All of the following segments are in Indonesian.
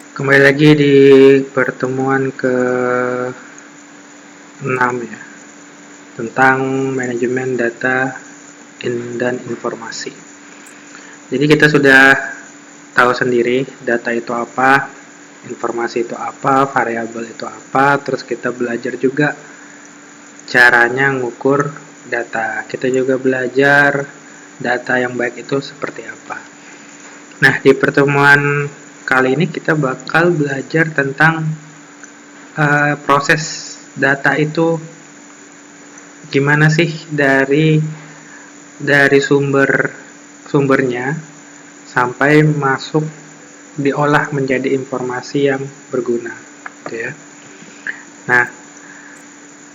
Kembali lagi di pertemuan ke-6 ya, tentang manajemen data dan informasi. Jadi kita sudah tahu sendiri data itu apa, informasi itu apa, variabel itu apa, terus kita belajar juga caranya ngukur data. Kita juga belajar data yang baik itu seperti apa. Nah, di pertemuan kali ini kita bakal belajar tentang proses data itu gimana sih dari sumbernya sampai masuk diolah menjadi informasi yang berguna, gitu ya. Nah,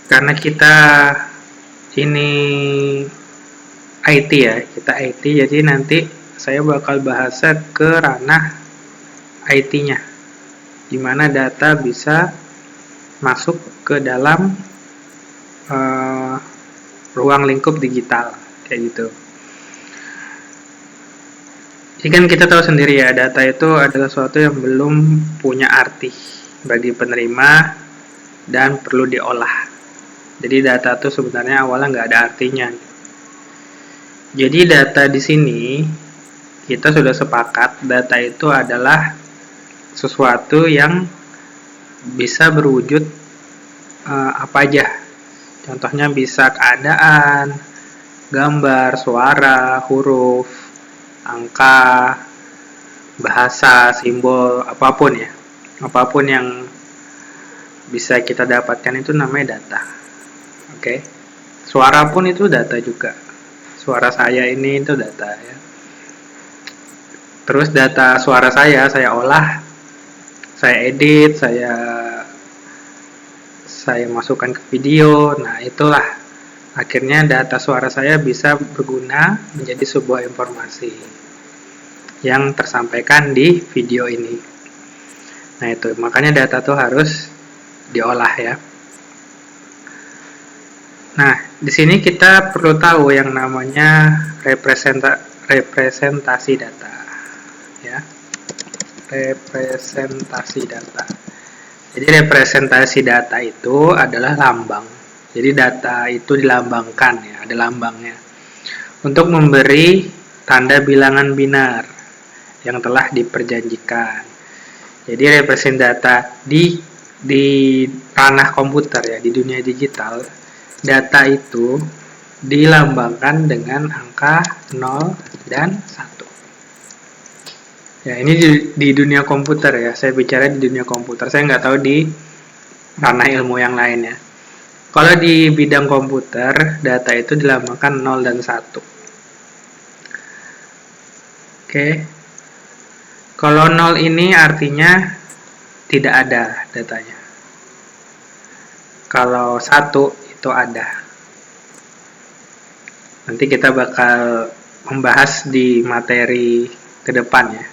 karena kita ini IT ya, kita IT, jadi nanti saya bakal bahasa ke ranah IT-nya, gimana data bisa masuk ke dalam ruang lingkup digital, kayak gitu. Jadi kan kita tahu sendiri ya, data itu adalah sesuatu yang belum punya arti bagi penerima dan perlu diolah. Jadi data itu sebenarnya awalnya nggak ada artinya. Jadi data di sini kita sudah sepakat, data itu adalah sesuatu yang bisa berwujud apa aja. Contohnya bisa keadaan, gambar, suara, huruf, angka, bahasa, simbol, apapun ya. Apapun yang bisa kita dapatkan itu namanya data. Oke. Suara pun itu data juga. Suara saya ini itu data ya. Terus data suara saya olah, saya edit, saya masukkan ke video. Nah, itulah akhirnya data suara saya bisa berguna menjadi sebuah informasi yang tersampaikan di video ini. Nah, itu makanya data tuh harus diolah ya. Nah, di sini kita perlu tahu yang namanya representasi data ya. Representasi data. Jadi representasi data itu adalah lambang. Jadi data itu dilambangkan ya, ada lambangnya. Untuk memberi tanda bilangan binar yang telah diperjanjikan. Jadi representasi data di ranah komputer ya, di dunia digital, data itu dilambangkan dengan angka 0 dan 1. Ya, ini di dunia komputer ya, saya bicara di dunia komputer. Saya nggak tahu di ranah ilmu yang lain ya. Kalau di bidang komputer, data itu dilambangkan 0 dan 1. Oke. Kalau 0 ini artinya tidak ada datanya. Kalau 1 itu ada. Nanti kita bakal membahas di materi ke depan ya.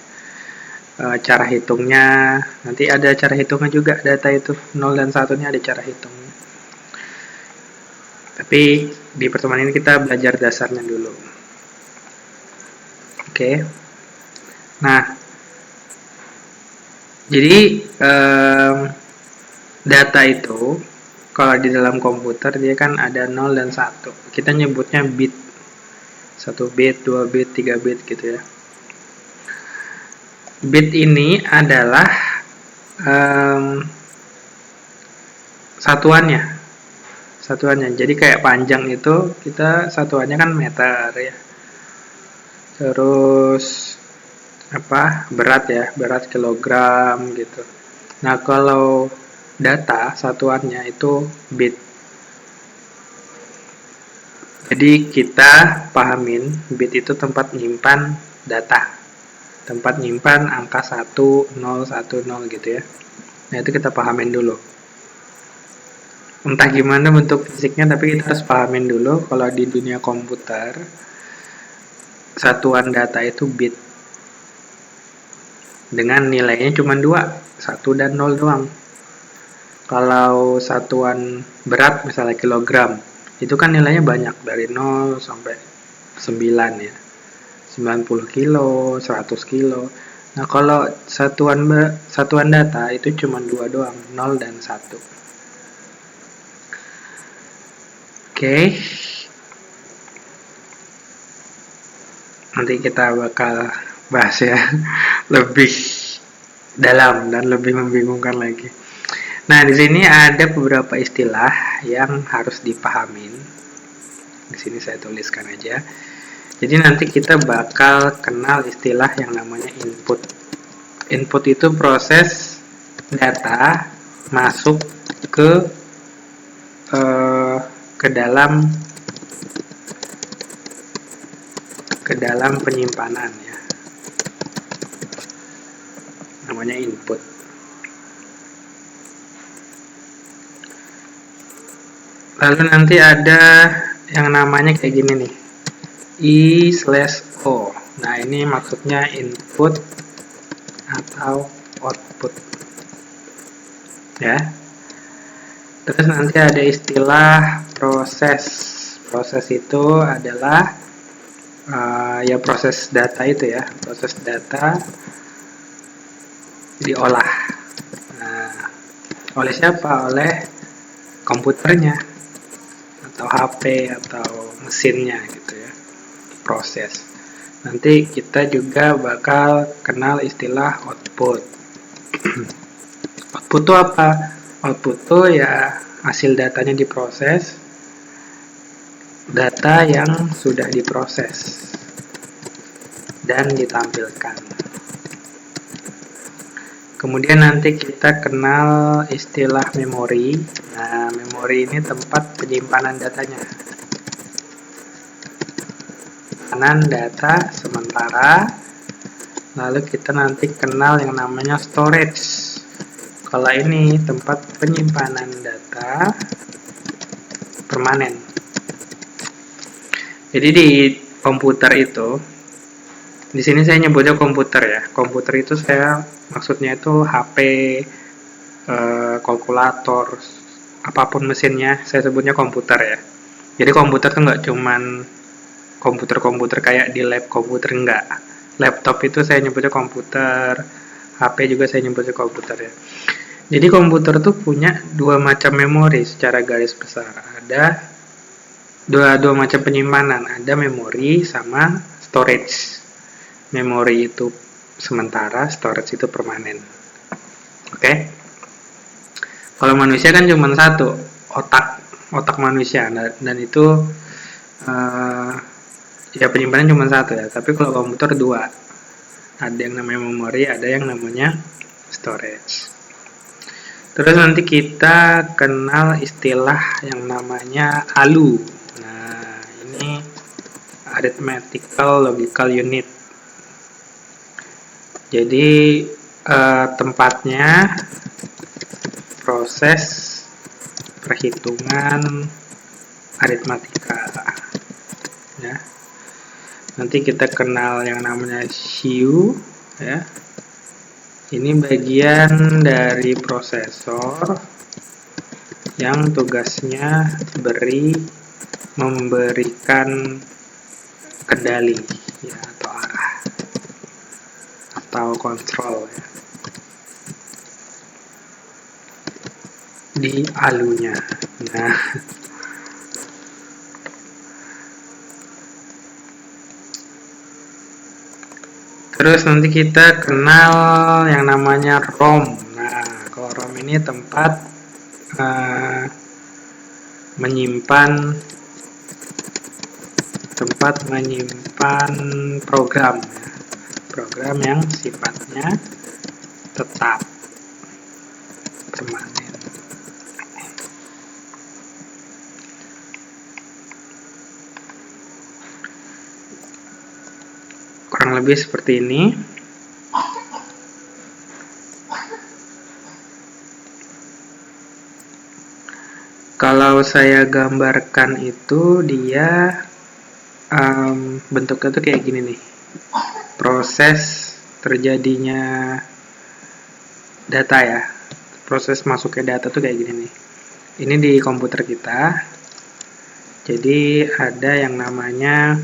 Cara hitungnya, nanti ada cara hitungnya juga, data itu 0 dan 1 nya ada cara hitungnya. Tapi di pertemuan ini kita belajar dasarnya dulu. Oke. Nah, jadi data itu kalau di dalam komputer dia kan ada 0 dan 1. Kita nyebutnya bit. 1 bit, 2 bit, 3 bit gitu ya. Bit ini adalah satuannya. Jadi kayak panjang itu kita satuannya kan meter ya. Terus berat ya, berat kilogram gitu. Nah, kalau data satuannya itu bit. Jadi kita pahamin bit itu tempat nyimpan data. Tempat nyimpan angka 1, 0, 1, 0 gitu ya. Nah, itu kita pahamin dulu. Entah gimana bentuk fisiknya, tapi kita harus pahamin dulu kalau di dunia komputer satuan data itu bit. Dengan nilainya cuma 2, 1 dan 0 doang. Kalau satuan berat misalnya kilogram, itu kan nilainya banyak dari 0 sampai 9 ya. 90 kilo, 100 kilo. Nah, kalau satuan data itu cuma dua doang, 0 dan 1. Oke. Nanti kita bakal bahas ya lebih dalam dan lebih membingungkan lagi. Nah, di sini ada beberapa istilah yang harus dipahamin. Di sini saya tuliskan aja. Jadi nanti kita bakal kenal istilah yang namanya input. Input itu proses data masuk ke dalam penyimpanan ya. Namanya input. Lalu nanti ada yang namanya kayak gini nih. I/O. Nah, ini maksudnya input atau output. Ya. Terus nanti ada istilah proses. Proses itu adalah ya proses data itu ya. Proses data diolah. Nah, oleh siapa? Oleh komputernya atau HP atau mesinnya gitu ya. Proses. Nanti kita juga bakal kenal istilah output. Output itu apa? Output itu ya hasil datanya diproses, data yang sudah diproses dan ditampilkan. Kemudian nanti kita kenal istilah memori. Nah, memori ini tempat penyimpanan datanya. Penyimpanan data sementara. Lalu kita nanti kenal yang namanya storage. Kalau ini tempat penyimpanan data permanen. Jadi di komputer itu, di sini saya nyebutnya komputer ya. Komputer itu maksudnya itu HP, kalkulator, apapun mesinnya, saya sebutnya komputer ya. Jadi komputer itu nggak cuman komputer-komputer kayak di lab komputer, enggak. Laptop itu saya nyebutnya komputer, HP juga saya nyebutnya komputer ya. Jadi komputer tuh punya dua macam memori secara garis besar. Ada dua macam penyimpanan, ada memori sama storage. Memori itu sementara, storage itu permanen. Oke? Kalau manusia kan cuma satu, otak manusia, dan itu ya penyimpanan cuma satu ya. Tapi kalau komputer dua, ada yang namanya memori, ada yang namanya storage. Terus nanti kita kenal istilah yang namanya ALU. Nah, ini Arithmetical Logical Unit. Jadi tempatnya proses perhitungan aritmatika. Ya. Nanti kita kenal yang namanya CPU. Ya. Ini bagian dari prosesor yang tugasnya memberikan kendali ya, atau arah atau kontrol ya, di alunya. Nah, terus nanti kita kenal yang namanya ROM. Nah, kalau ROM ini tempat menyimpan program ya. Program yang sifatnya tetap permanen. Kurang lebih seperti ini. Kalau saya gambarkan itu dia bentuknya tuh kayak gini nih. Proses terjadinya data ya. Proses masuknya data tuh kayak gini nih. Ini di komputer kita. Jadi ada yang namanya,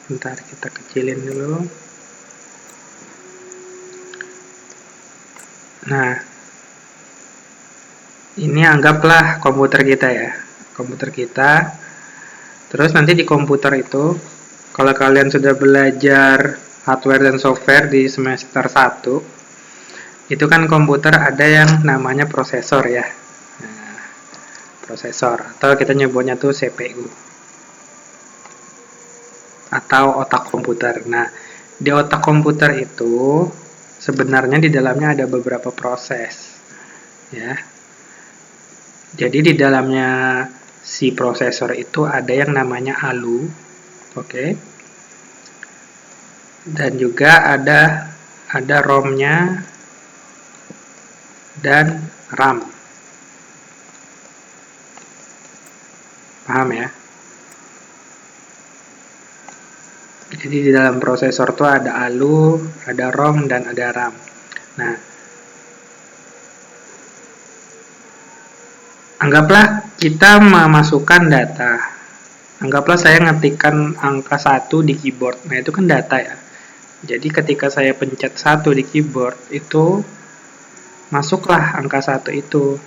bentar kita kecilin dulu. Nah, ini anggaplah komputer kita ya. Komputer kita. Terus nanti di komputer itu, kalau kalian sudah belajar hardware dan software di semester 1, itu kan komputer ada yang namanya prosesor ya. Nah, prosesor, atau kita nyebutnya tuh CPU. Atau otak komputer. Nah, di otak komputer itu, sebenarnya di dalamnya ada beberapa proses. Ya. Jadi di dalamnya si prosesor itu ada yang namanya ALU, oke. Dan juga ada ROM-nya dan RAM. Paham ya? Jadi di dalam prosesor itu ada ALU, ada ROM, dan ada RAM. Nah, anggaplah kita memasukkan data. Anggaplah saya ngetikkan angka 1 di keyboard. Nah, itu kan data ya. Jadi ketika saya pencet 1 di keyboard, itu masuklah angka 1 itu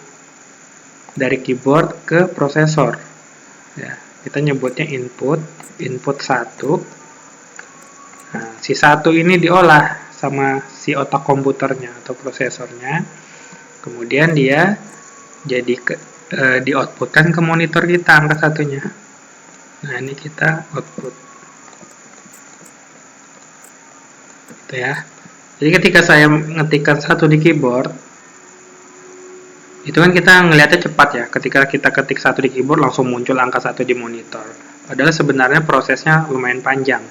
dari keyboard ke prosesor. Ya, kita nyebutnya input 1. Nah, si 1 ini diolah sama si otak komputernya atau prosesornya. Kemudian dia jadi di-outputkan ke monitor kita angka 1-nya. Nah, ini kita output. Gitu ya. Jadi ketika saya ngetikkan 1 di keyboard, itu kan kita ngelihatnya cepat ya. Ketika kita ketik 1 di keyboard, langsung muncul angka 1 di monitor. Padahal sebenarnya prosesnya lumayan panjang.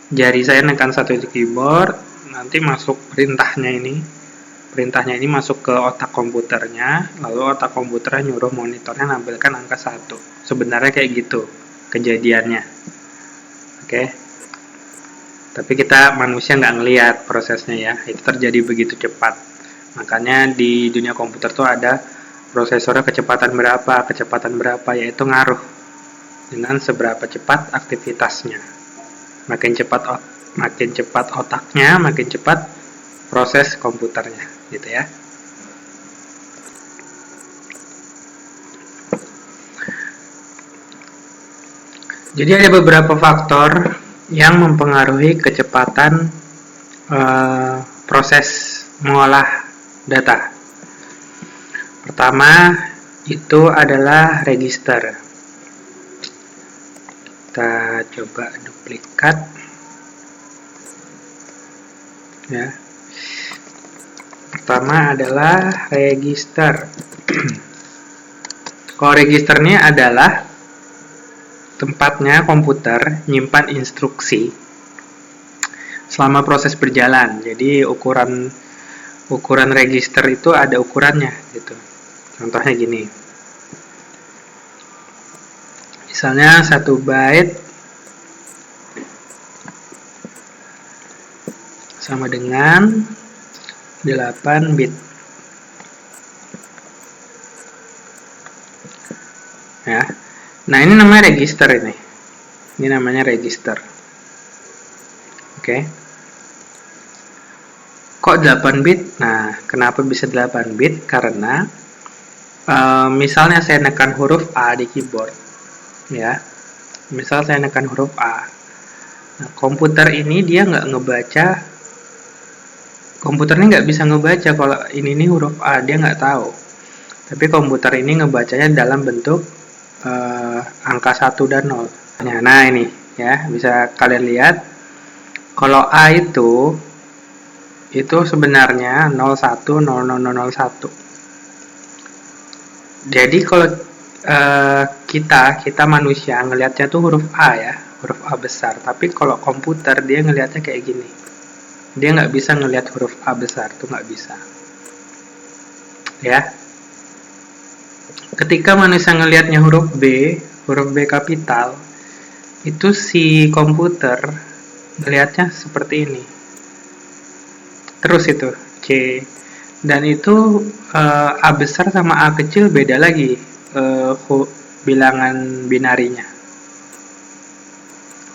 Jari saya nekan 1 di keyboard, nanti masuk perintahnya ini. Perintahnya ini masuk ke otak komputernya, lalu otak komputernya nyuruh monitornya nampilkan angka 1. Sebenarnya kayak gitu kejadiannya. Oke. Tapi kita manusia nggak ngelihat prosesnya ya, itu terjadi begitu cepat. Makanya di dunia komputer tuh ada prosesornya kecepatan berapa, yaitu ngaruh dengan seberapa cepat aktivitasnya. Makin cepat otaknya, makin cepat proses komputernya, gitu ya. Jadi ada beberapa faktor yang mempengaruhi kecepatan proses mengolah data. Pertama itu adalah register. Kita coba duplikat ya. Pertama adalah register. Kalau registernya adalah tempatnya komputer nyimpan instruksi selama proses berjalan. Jadi ukuran register itu ada ukurannya gitu. Contohnya gini. Misalnya 1 byte sama dengan 8 bit. Ya. Nah, ini namanya register ini. Ini namanya register. Oke. Kok 8 bit? Nah, kenapa bisa 8 bit? Karena misalnya saya nekan huruf A di keyboard. Ya. Misal saya nekan huruf A. Nah, komputer ini dia nggak ngebaca. Komputernya nggak bisa ngebaca kalau ini huruf A, dia nggak tahu. Tapi komputer ini ngebacanya dalam bentuk angka 1 dan 0. Nah, ini ya, bisa kalian lihat. Kalau A itu sebenarnya 010001. Jadi kalau kita manusia ngelihatnya tuh huruf A ya, huruf A besar. Tapi kalau komputer dia ngelihatnya kayak gini. Dia nggak bisa ngelihat huruf A besar, tuh nggak bisa. Ya. Ketika manusia ngelihatnya huruf B kapital, itu si komputer ngelihatnya seperti ini. Terus itu C. Dan itu A besar sama A kecil beda lagi bilangan binarinya.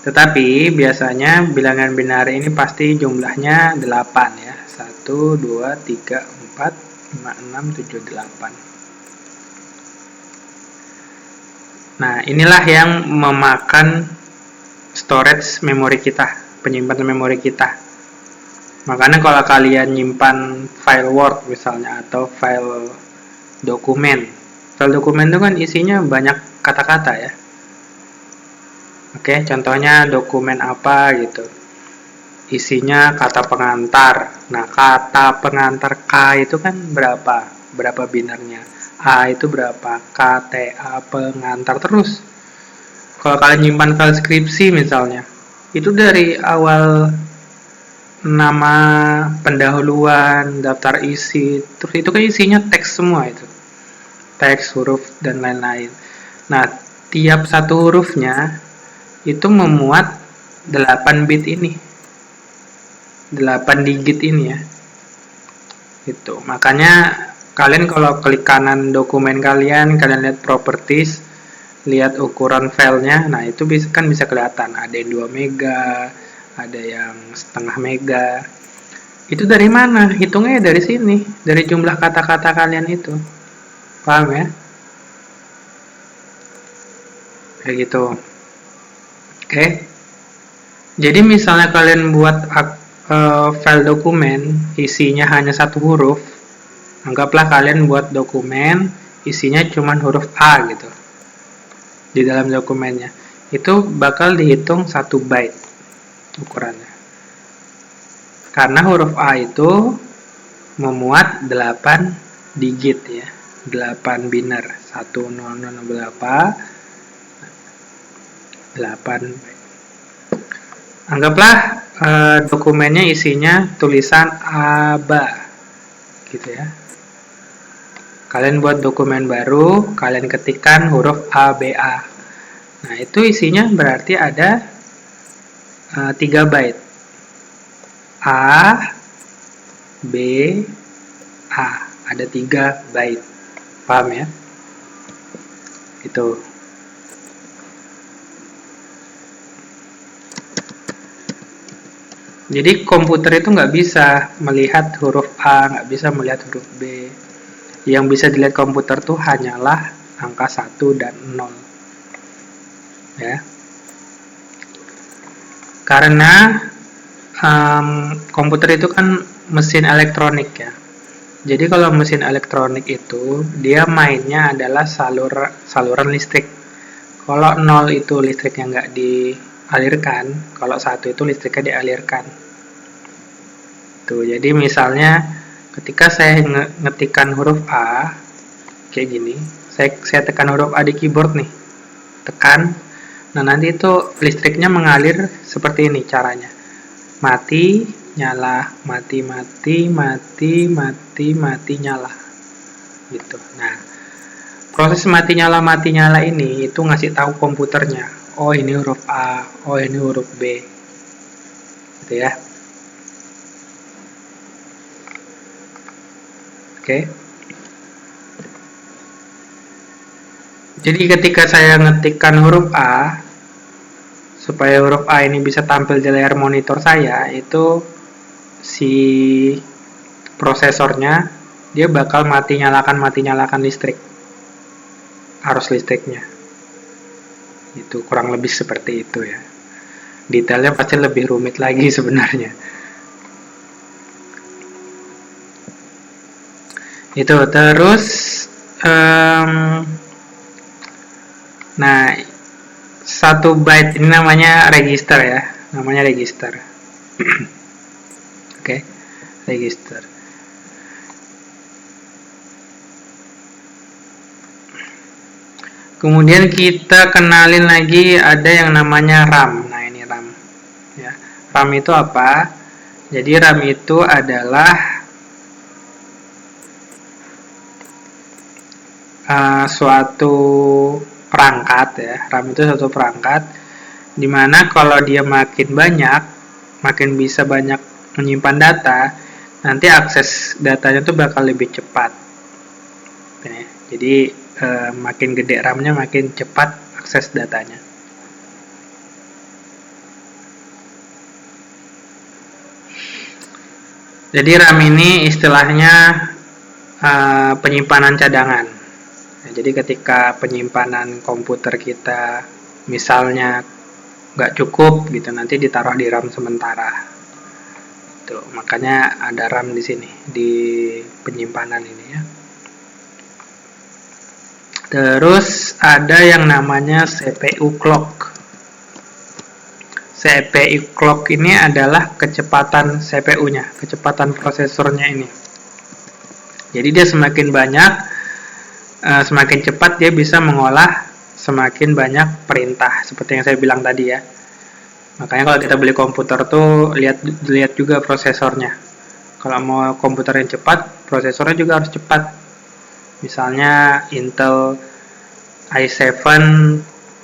Tetapi biasanya bilangan binari ini pasti jumlahnya 8 ya. 1, 2, 3, 4, 5, 6, 7, 8. Nah, inilah yang memakan storage memori kita, penyimpanan memori kita. Makanya kalau kalian nyimpan file Word misalnya atau file dokumen itu kan isinya banyak kata-kata ya. Oke, contohnya dokumen apa gitu. Isinya kata pengantar. Nah, kata pengantar K itu kan berapa binernya. A itu berapa, K, T, A, pengantar terus. Kalau kalian nyimpan file skripsi misalnya, itu dari awal nama, pendahuluan, daftar isi, terus itu kan isinya teks semua itu. Teks, huruf, dan lain-lain. Nah, tiap satu hurufnya itu memuat 8 bit ini. 8 digit ini ya. Gitu. Makanya kalian kalau klik kanan dokumen kalian lihat properties, lihat ukuran filenya, nah itu bisa kelihatan. Ada yang 2 mega, ada yang setengah mega. Itu dari mana? Hitungnya dari sini, dari jumlah kata-kata kalian itu. Paham ya? Kayak gitu. Oke. Jadi misalnya kalian buat file dokumen, isinya hanya satu huruf. Anggaplah kalian buat dokumen, isinya cuma huruf A gitu. Di dalam dokumennya. Itu bakal dihitung 1 byte ukurannya. Karena huruf A itu memuat 8 digit ya. 8 biner. 1000 berapa? 8. Anggaplah dokumennya isinya tulisan ABA gitu ya. Kalian buat dokumen baru, kalian ketikkan huruf ABA. Nah, itu isinya berarti ada 3 byte. A, B, A. Ada 3 byte. Paham ya? Itu. Jadi komputer itu nggak bisa melihat huruf A, nggak bisa melihat huruf B. Yang bisa dilihat komputer tuh hanyalah angka 1 dan 0. Ya. Karena komputer itu kan mesin elektronik ya. Jadi kalau mesin elektronik itu dia mainnya adalah saluran listrik. Kalau 0 itu listriknya nggak dialirkan, kalau 1 itu listriknya dialirkan. Tuh, jadi misalnya ketika saya ngetikkan huruf A kayak gini, saya tekan huruf A di keyboard nih, tekan. Nah, nanti itu listriknya mengalir seperti ini caranya. Mati, nyala, mati, mati, mati, mati, mati, nyala. Gitu. Nah, proses mati nyala ini itu ngasih tahu komputernya. Oh, ini huruf A, oh ini huruf B. Gitu ya. Oke. Jadi ketika saya ngetikkan huruf A, supaya huruf A ini bisa tampil di layar monitor saya, itu si prosesornya dia bakal mati nyalakan listrik, arus listriknya. Itu kurang lebih seperti itu ya. Detailnya pasti lebih rumit lagi sebenarnya. Itu terus nah, 1 byte ini namanya register ya, namanya register. Oke, register. Kemudian kita kenalin lagi ada yang namanya RAM. Nah, ini RAM. Ya. RAM itu apa? Jadi RAM itu adalah suatu perangkat ya. RAM itu suatu perangkat dimana kalau dia makin banyak, makin bisa banyak menyimpan data, nanti akses datanya tuh bakal lebih cepat. Oke, jadi makin gede RAM-nya makin cepat akses datanya. Jadi RAM ini istilahnya penyimpanan cadangan. Nah, jadi ketika penyimpanan komputer kita misalnya nggak cukup gitu, nanti ditaruh di RAM sementara. Tuh, makanya ada RAM di sini di penyimpanan ini ya. Terus ada yang namanya CPU clock. CPU clock ini adalah kecepatan CPU-nya, kecepatan prosesornya ini. Jadi dia semakin banyak, semakin cepat dia bisa mengolah semakin banyak perintah, seperti yang saya bilang tadi ya. Makanya kalau kita beli komputer tuh lihat juga prosesornya. Kalau mau komputer yang cepat, prosesornya juga harus cepat. Misalnya Intel i7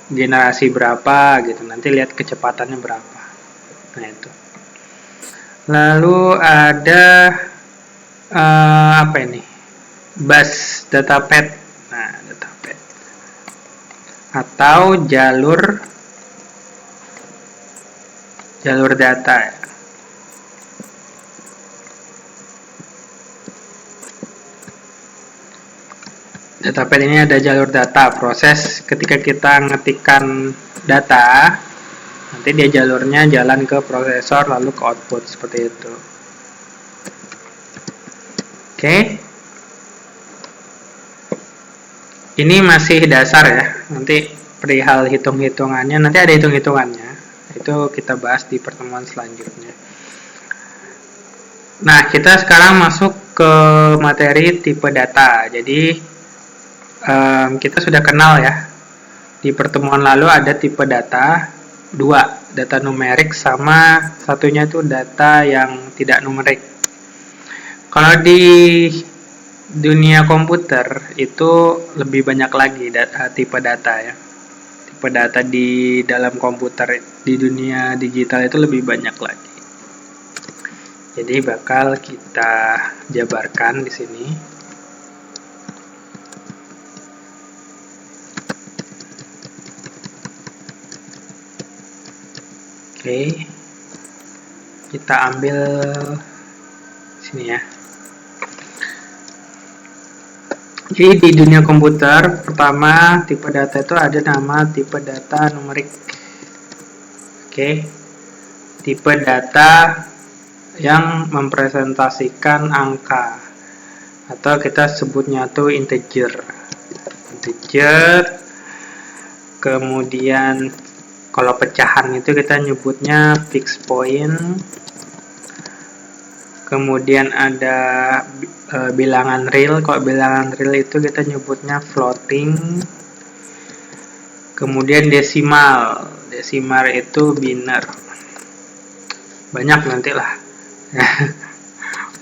generasi berapa gitu, nanti lihat kecepatannya berapa. Nah itu. Lalu ada apa ini? Bus datapad. Nah, datapad. Atau jalur data ya. Datapad ini ada jalur data, proses ketika kita ngetikkan data, nanti dia jalurnya jalan ke prosesor lalu ke output seperti itu. Oke. Ini masih dasar ya. Nanti perihal hitung-hitungannya, nanti ada hitung-hitungannya. Itu kita bahas di pertemuan selanjutnya. Nah, kita sekarang masuk ke materi tipe data. Jadi kita sudah kenal ya, di pertemuan lalu ada tipe data dua, data numerik sama satunya itu data yang tidak numerik. Kalau di dunia komputer itu lebih banyak lagi tipe data ya. Tipe data di dalam komputer di dunia digital itu lebih banyak lagi. Jadi bakal kita jabarkan di sini. Oke, kita ambil sini ya. Jadi di dunia komputer, pertama tipe data itu ada nama tipe data numerik. Oke, tipe data yang mempresentasikan angka atau kita sebutnya tuh integer. Kemudian kalau pecahan itu kita nyebutnya fixed point. Kemudian ada bilangan real. Kalau bilangan real itu kita nyebutnya floating. Kemudian desimal. Desimal itu biner. Banyak nanti lah.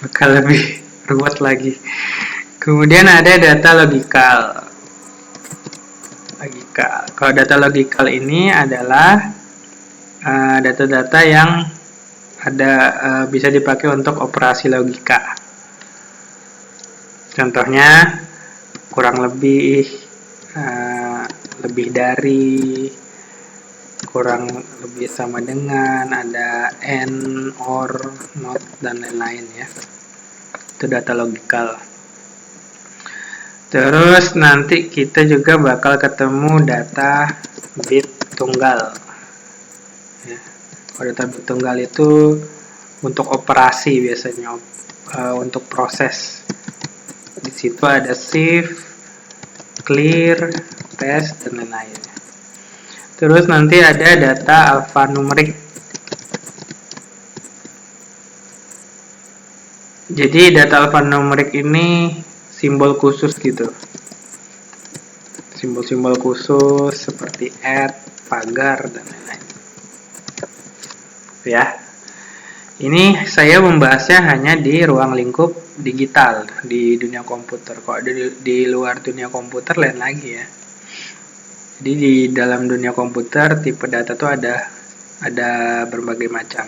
Bakal lebih ruwet lagi. Kemudian ada data logikal. Kalau data logikal ini adalah data-data yang ada bisa dipakai untuk operasi logika. Contohnya kurang lebih, lebih dari, kurang lebih sama dengan, ada and, or, not, dan lain-lain ya. Itu data logikal. Terus nanti kita juga bakal ketemu data bit tunggal. Ya. Kalau data bit tunggal itu untuk operasi biasanya, untuk proses. Di situ ada shift, clear, paste, dan lain-lain. Terus nanti ada data alphanumerik. Jadi data alphanumerik ini simbol khusus gitu, simbol-simbol khusus seperti pagar, dan lain-lain ya. Ini saya membahasnya hanya di ruang lingkup digital di dunia komputer. Kalau di luar dunia komputer lain lagi ya. Jadi di dalam dunia komputer tipe data tuh ada berbagai macam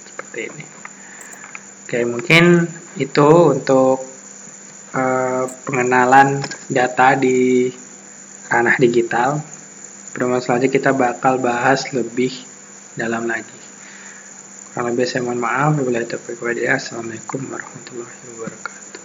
seperti ini. Oke, mungkin itu untuk pengenalan data di ranah digital. Pertemuan selanjutnya kita bakal bahas lebih dalam lagi. Kurang lebih saya mohon maaf. Wabillahi taufiq wal hidayah. Assalamualaikum warahmatullahi wabarakatuh.